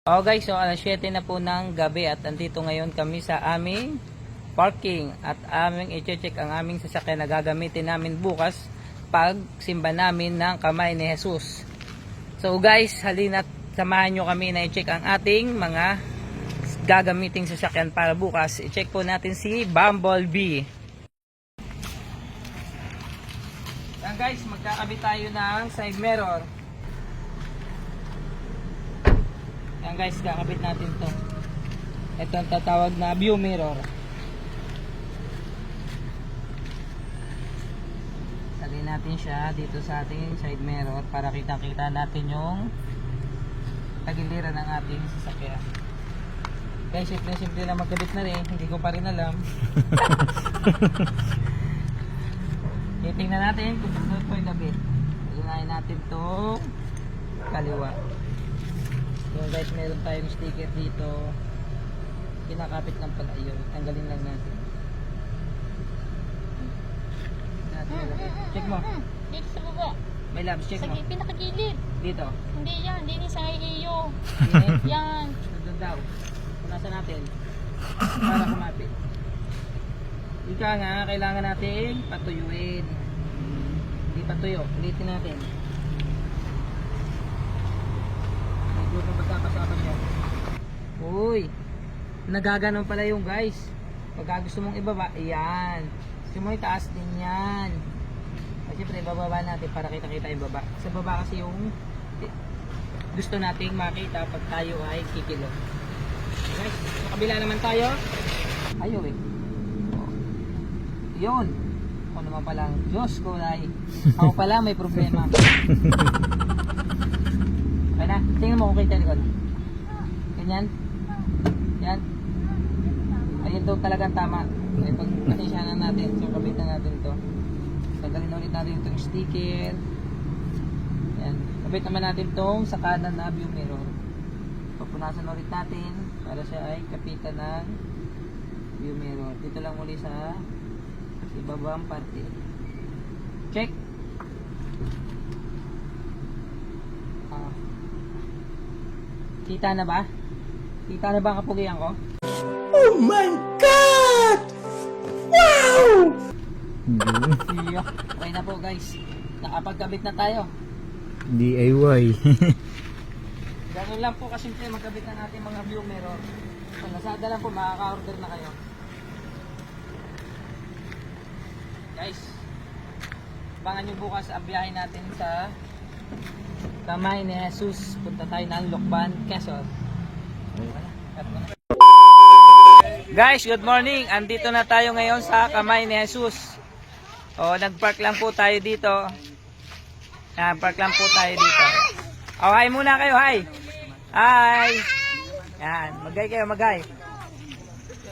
Oh guys, so alas 7 na po ng gabi at andito ngayon kami sa aming parking at aming i-check ang aming sasakyan na gagamitin namin bukas pag simba namin ng kamay ni Jesus. So guys, halina't samahan nyo kami na i-check ang ating mga gagamiting sasakyan para bukas. I-check po natin si Bumblebee. Yan guys, magkakabit tayo ng side mirror. Yan guys, kakabit natin to. Ito ang tatawag na view mirror. Salin natin siya dito sa ating side mirror para kitang-kita natin yung tagiliran ng ating sasakyan. Guys, simple lang magkabit na rin. Hindi ko pa rin alam. Titingnan natin kung sunod ko yung kabit. Unahin natin itong kaliwa. So guys, meron tayong sticker dito. Kinakapit lang pala yun. Tanggalin lang natin. Check mo. Dito sa baba. May labs, check Sa mo. pinakagilid. Dito. Hindi yan. Hindi sa iyo. Dito. Yan. Doon daw. Punasan natin. Para kumapit. Ika nga, kailangan natin patuyuin. Hindi patuyo. Ulitin natin. Medyo magkakasama niya. Uy! Nagaganon pala yung guys. Pagka gusto mong ibaba, ayan. Gusto mo itaas din yan. At syempre, ibababa natin para kita-kita ibaba. Sa baba kasi yung gusto nating makita pag tayo ay kikilo. Guys, sa kabila naman tayo. Ayaw eh. Yun. Ako naman palang, Diyos ko ay. Ako pala may problema. Okay na, tingnan mo kung kita likod. Ganyan. Yan. Ayun daw talagang tama. Okay, pag patisyanan natin, so kabitan natin ito. Tanggalin ulit natin itong sticker. Yan. Kabit naman natin itong sa kanan na view mirror. Papunasan ulit natin para siya ay kapitan ng view mirror. Dito lang muli sa ibabang parte. Check. Kita na ba? Kita na ba ang kapugian ko? Oh my God! Wow! Iya. Okay na po guys. Nakapagkabit na tayo. DIY. Ganun lang po kasimple magkabit na natin mga view mirror. Sa Lazada lang po makaka-order na kayo. Guys, abangan nyo bukas ang biyahe natin sa kamay ni Jesus. Punta tayo ng Lokban, Quezon. Guys, good morning. Andito na tayo ngayon sa kamay ni Jesus. O, nagpark lang po tayo dito. Nagpark lang po tayo dito. O, hi muna kayo, hi. Hi. Yan, magay kayo, magay.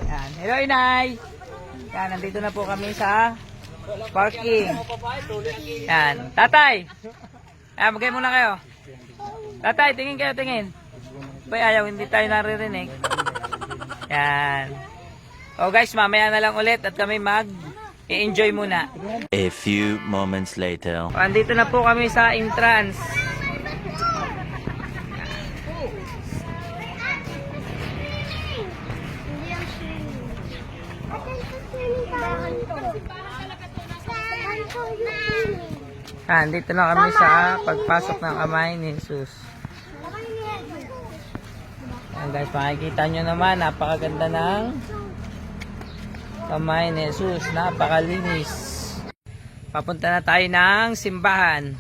Yan, hello inay. Yan, nandito na po kami sa parking. Yan, tatay. Yan, magay muna kayo. Tatay, tingin kayo, tingin. Bay, ayaw, hindi tayo naririnig. Yan. O guys, mamaya na lang ulit at kami mag-i-enjoy muna. A few moments later. Andito na po kami sa entrance. Andito na kami sa pagpasok ng kamay ni Jesus. Ayan guys, makikita nyo naman, napakaganda ng kamay ni Jesus, napakalinis. Papunta na tayo ng simbahan.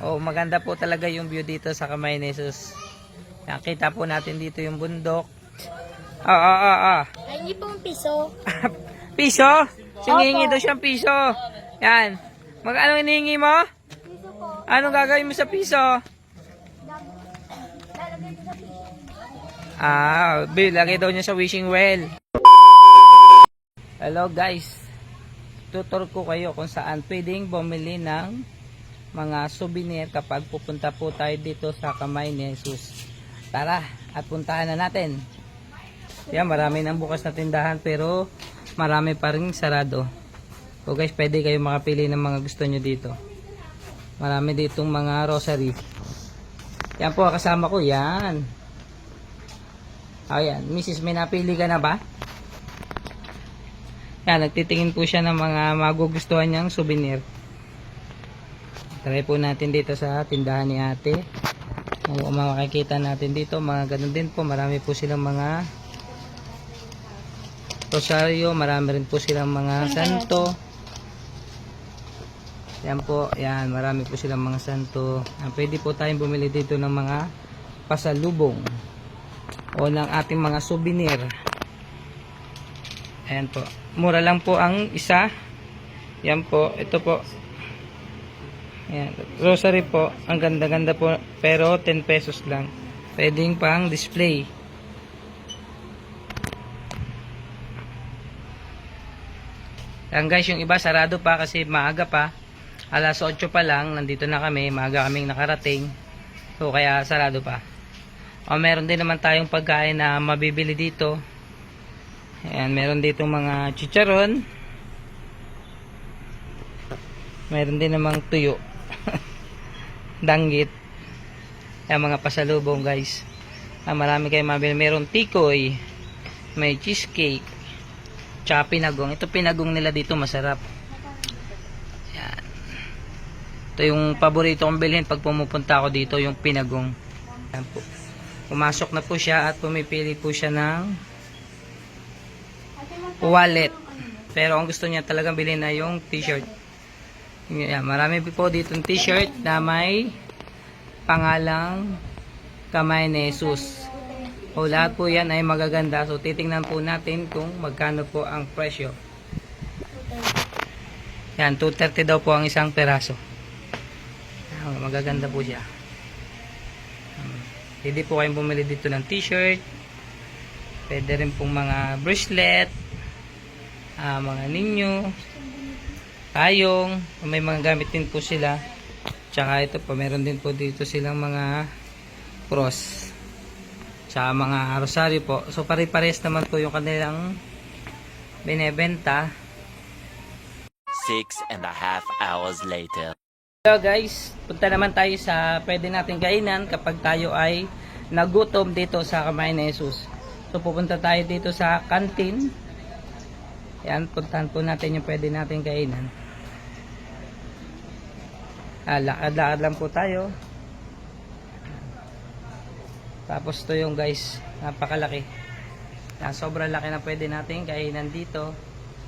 Oh, maganda po talaga yung view dito sa kamay ni Jesus. Ayan, kita po natin dito yung bundok. Ay, hindi pong piso. Piso? Singingi daw siyang piso. Yan. Magkano hinihingi mo? Piso po. Anong gagawin mo sa piso? Lalagay ko sa piso. Lagay daw niya sa wishing well. Hello guys. Tutor ko kayo kung saan pwedeng bumili ng mga souvenir kapag pupunta po tayo dito sa kamay ni Jesus. Tara, at puntahan na natin. Yan, marami nang bukas na tindahan pero marami pa rin sarado. So guys, pwede kayo makapili ng mga gusto nyo dito. Marami ditong mga rosary. Yan po kasama ko, yan. Ayan, Mrs. may napili ka na ba? Yan, nagtitingin po siya ng mga magugustuhan niyang souvenir. Try po natin dito sa tindahan ni ate. Kung makikita natin dito, mga ganun din po. Marami po silang mga rosaryo. Marami rin po silang mga santo. Yan po, yan. Marami po silang mga santo. Pwede po tayong bumili dito ng mga pasalubong o ng ating mga souvenir. Ayan po. Mura lang po ang isa. Yan po. Ito po. Ayan. Rosary po. Ang ganda-ganda po. Pero 10 pesos lang. Pwedeng pang display. Ayan guys, yung iba sarado pa kasi maaga pa. Alas 8 pa lang. Nandito na kami. Maaga kaming nakarating. So kaya sarado pa. O meron din naman tayong pagkain na mabibili dito. Ayan, meron dito mga chicharon. Meron din namang tuyo. Danggit. Ayan, mga pasalubong guys. Marami kayong mabili. Meron tikoy. May cheesecake. Tsaka pinagong. Ito pinagong nila dito masarap. Ayan. Ito yung paborito kong bilhin pag pumupunta ako dito. Yung pinagong. Ayan po. Pumasok na po siya at pumipili po siya ng wallet. Pero ang gusto niya talagang bilhin na yung t-shirt. Marami po dito yung t-shirt na may pangalang Kamay ni Jesus. O lahat po yan ay magaganda. So titingnan po natin kung magkano po ang presyo. Yan, 230 daw po ang isang peraso. Magaganda po siya. Pwede po kayong bumili dito ng t-shirt. Pwede rin pong mga bracelet. Mga ninyo. Payong. May mga gamit din po sila. Tsaka ito po, meron din po dito silang mga cross. Tsaka mga rosaryo po. So pare-pares naman po yung kanilang binebenta. 6.5 hours later. Hello guys, punta naman tayo sa pwede natin kainan kapag tayo ay nagutom dito sa Kamay ni Jesus. So pupunta tayo dito sa canteen. Yan, puntahan po natin yung pwede natin kainan. Lakad-lakad lang po tayo. Tapos to yung guys, napakalaki. Sobrang laki na pwede natin kainan dito.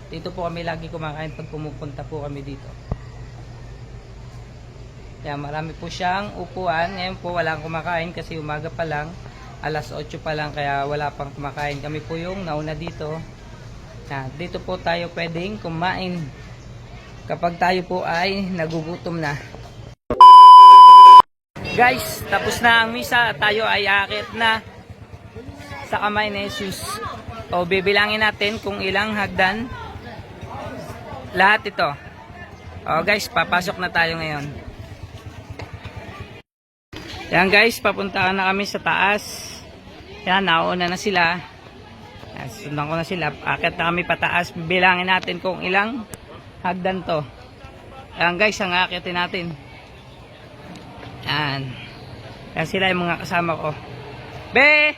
Dito po kami lagi kumakain pag pumupunta po kami dito. Yan, marami po siyang upuan. Ngayon po walang kumakain kasi umaga pa lang. Alas 8 pa lang kaya wala pang kumakain. Kami po yung nauna dito. Yan, dito po tayo pwedeng kumain kapag tayo po ay nagugutom na. Guys, tapos na ang misa. Tayo ay aakit na sa Kamay ni Jesus. O bibilangin natin kung ilang hagdan. Lahat ito. O guys, papasok na tayo ngayon. Yan guys, papunta na kami sa taas. Yan, nauna na sila. Yan, sundan ko na sila. Akit na kami pataas. Bilangin natin kung ilang hagdan to. Yan guys, ang akitin natin. Yan. Yan sila yung mga kasama ko. Be!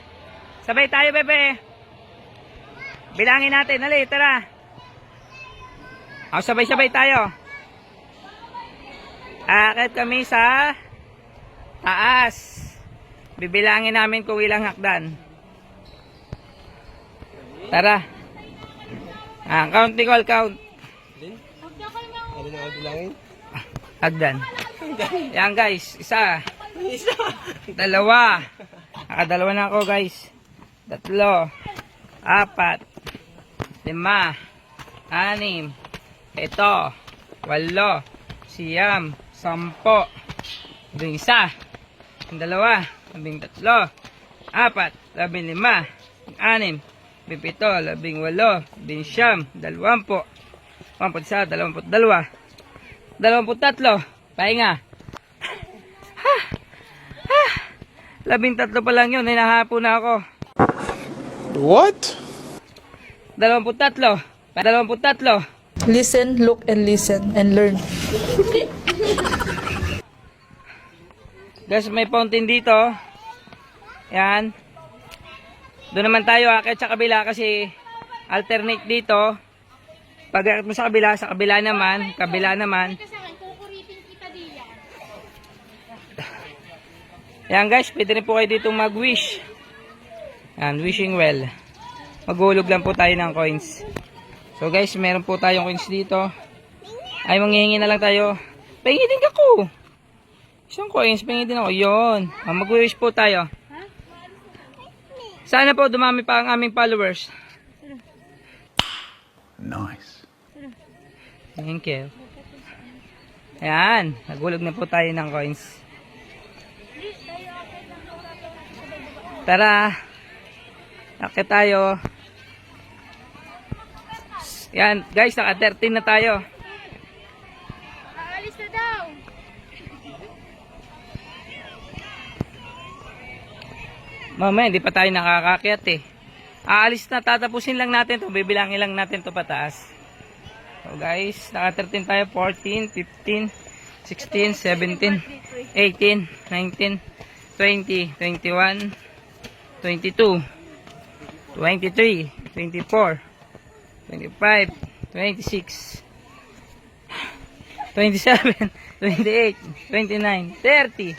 Sabay tayo, bebe! Bilangin natin. Dali, tara. O, sabay-sabay tayo. Akit kami sa taas. Bibilangin namin kung ilang hakdan. Tara. Counting all count. Hagdan. Yan guys. Isa. Dalawa. Nakadalawa na ako guys. 3, 4, 5, 6, 7, 8, 8, 9, 10, 11, 12, 13, 14, 4, 15, 16, 17, 18, 19, 20, 23, pahinga. 13 pa lang yun, hinahapo na ako. What? 23. Listen, look, and listen, and learn. Guys, may fountain dito. Yan. Doon naman tayo akit sa kabila kasi alternate dito. Pag akit mo sa kabila naman, Yan guys, pwede rin po kayo dito mag-wish. Yan, wishing well. Maghulog lang po tayo ng coins. So guys, meron po tayong coins dito. Ay, manghihingi na lang tayo. Pahingi din ako. Isang coins, pahingi din ako. Yun. Mag-wish po tayo. Sana po dumami pa ang aming followers. Nice. Thank you. Ayan, naghulog na po tayo ng coins. Tara. Akit tayo. Yan, guys, naka 13 na tayo. Aalis na daw. Mamaya, hindi pa tayo nakakakyat eh. Aalis na, tatapusin lang natin to. Bibilangin lang natin to pataas. So guys, naka 13 tayo. 14, 15, 16, 17, 18, 19, 20, 21, 22, 23, 24, 25, 26, 27, 28, 29, 30,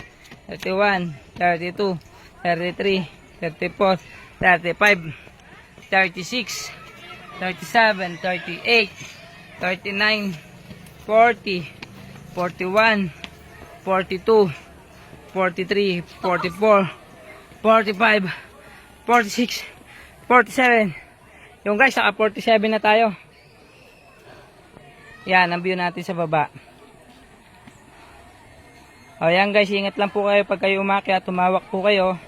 31, 32, 33, 34, 35, 36, 37, 38, 39, 40, 41, 42, 43, 44, 45, 46, 47. Yung guys, naka 47 na tayo. Yan, ang view natin sa baba. O yan guys, ingat lang po kayo pag kayo umakyat, tumawak po kayo.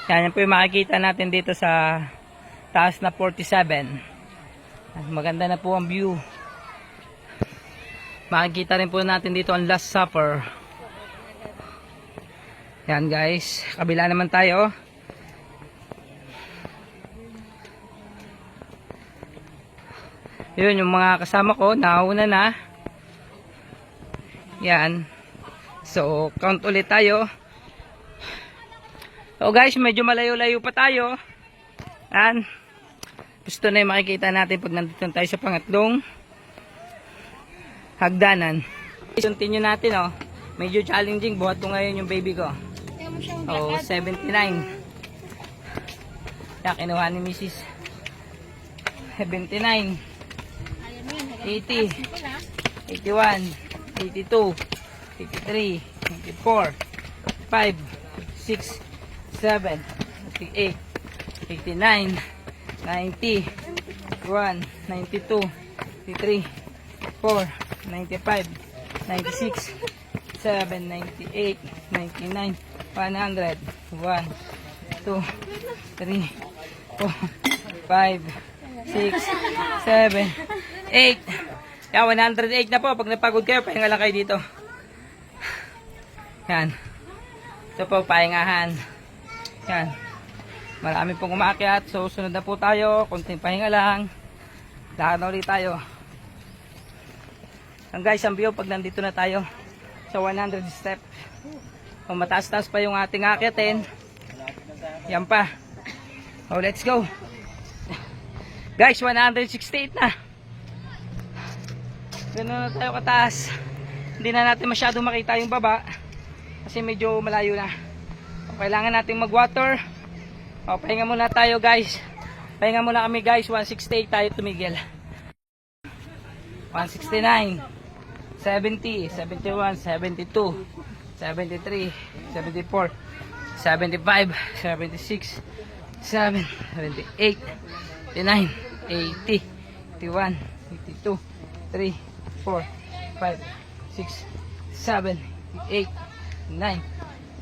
Yan po yung makikita natin dito sa taas na 47. Maganda na po ang view. Makikita rin po natin dito ang Last Supper. Yan guys, kabila naman tayo. Yun yung mga kasama ko, nauna na. Yan. So, count ulit tayo. So guys, medyo malayo-layo pa tayo. Yan. Gusto na yung makikita natin pag nandito tayo sa pangatlong hagdanan. Continue natin, oh. Medyo challenging. Buhat ko ngayon yung baby ko. Oh, 79. Yan, kinuha ni Mrs. 79. 80. 81. 82. 83. 84. 5. 6. 7. 88. 89. 90. 91. 92. 93. 4. 95. 96. 7. 98. 99. 100. 1. 2. 3. 4. 5. 6. 7. 8. Yan, 108 na po. Pag napagod kayo, pahinga lang kayo dito. Yan. Ito po, pahingahan. Yan. Marami pong umakyat. So, sunod na po tayo. Kunting pahinga lang. Lakad na ulit tayo. Ang guys, ang view pag nandito na tayo sa 100 step. So, mataas-taas pa yung ating akyatin. Yan pa. So, let's go. Guys, 168 na. Ganun na tayo kataas. Hindi na natin masyadong makita yung baba kasi medyo malayo na. So, kailangan natin mag-water. O, pahinga muna tayo guys. Pahinga muna kami guys. 168 tayo tumigil. 169, 70, 71, 72, 73, 74, 75, 76, 7, 78, 89, 80, 81, 82, 3, 4, 5, 6, 7, 8, 9,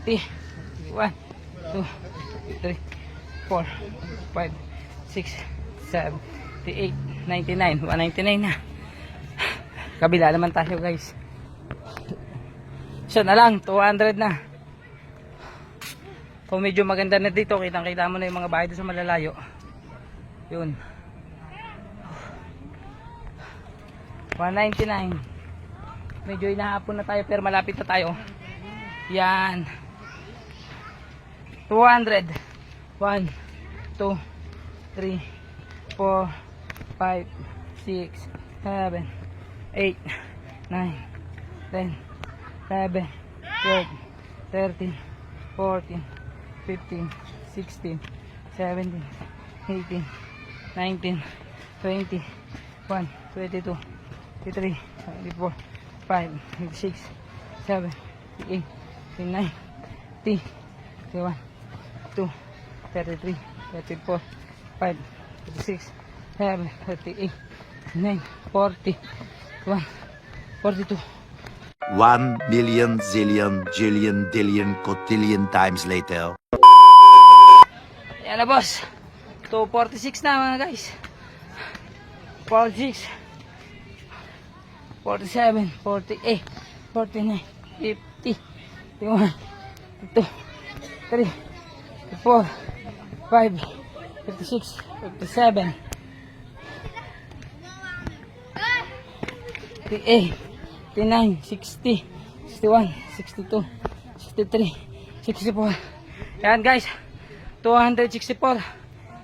10, 1, 2, 3, 4, 5, 6, 7, 8, 99, 199 na. Kabila naman tayo guys. Siya na lang, 200 na. Kung medyo maganda na dito, kitang-kita mo na yung mga bahay doon sa malalayo. Yun. 199. Medyo inahapon na tayo pero malapit na tayo. Yan. 200. 1, 2, 3, 4, 5, 6, 7, 8, 9, 10, 11, 12, 13, 14, 15, 16, 17, 18, 19, 20, 1, 22, 23, 24, 5, 26, 7, 8, 9, 30, 31, 2, 33, 34, 5, 36, 7, 38, 9, 40, 1, 42. 1 million zillion jillion dillion cotillion times later. Yan na boss. 246 na mga guys. 46, 47, 48, 49, 50, 51, 52, 3, 54, 5, 56, 57, 58, 59, 60, 61, 62, 63, 64. Yan guys, 264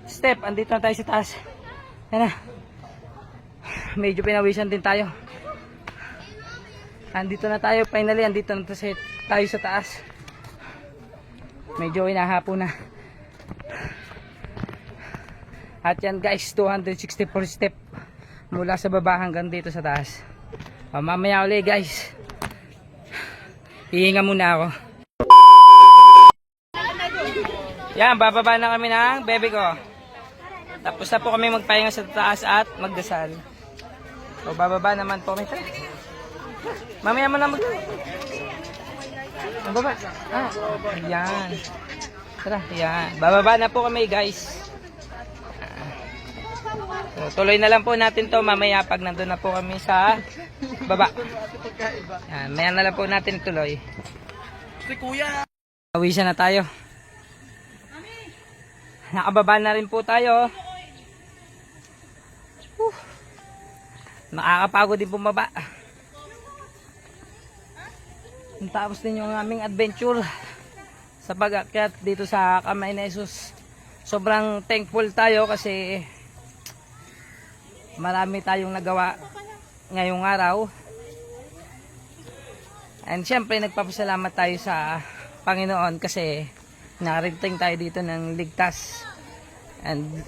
step. Andito na tayo sa taas. Yan na. Medyo pinawisan din tayo. Andito na tayo finally. Andito na tayo sa taas. Medyo inahapo na. At yan guys, 264 step mula sa baba hanggang dito sa taas. Mamaya ulit guys, hihinga muna ako. Yan, bababa na kami ng bebe ko. Tapos na po kami magpahinga sa taas at magdasal. So bababa naman po kami. Mamaya mo na bababa. Yan. Tara, yan. Bababa na po kami guys. So, tuloy na lang po natin to mamaya pag nandun na po kami sa baba. Yan, maya na lang po natin tuloy. Awisan na tayo. Nakababa na rin po tayo. Nakakapagod din bumaba. Tapos din yung aming adventure sa pag-akyat dito sa Kamay ni Jesus. Sobrang thankful tayo kasi marami tayong nagawa ngayong araw. And syempre nagpapasalamat tayo sa Panginoon kasi nakarating tayo dito ng ligtas. And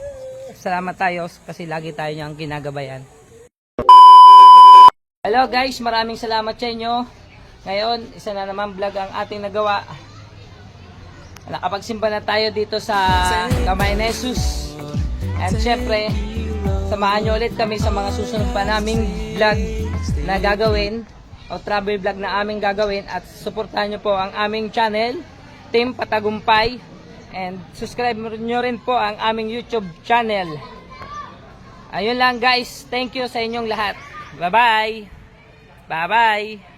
salamat tayo kasi lagi tayo niyang ginagabayan. Hello guys, maraming salamat sa inyo. Ngayon, isa na naman vlog ang ating nagawa. Nakapagsimba na tayo dito sa Kamay ni Jesus. And syempre, samahan nyo ulit kami sa mga susunod pa naming vlog na gagawin o travel vlog na aming gagawin at suportahan nyo po ang aming channel, Team Patagumpay, and subscribe nyo rin po ang aming YouTube channel. Ayun lang guys, thank you sa inyong lahat. Bye bye! Bye bye!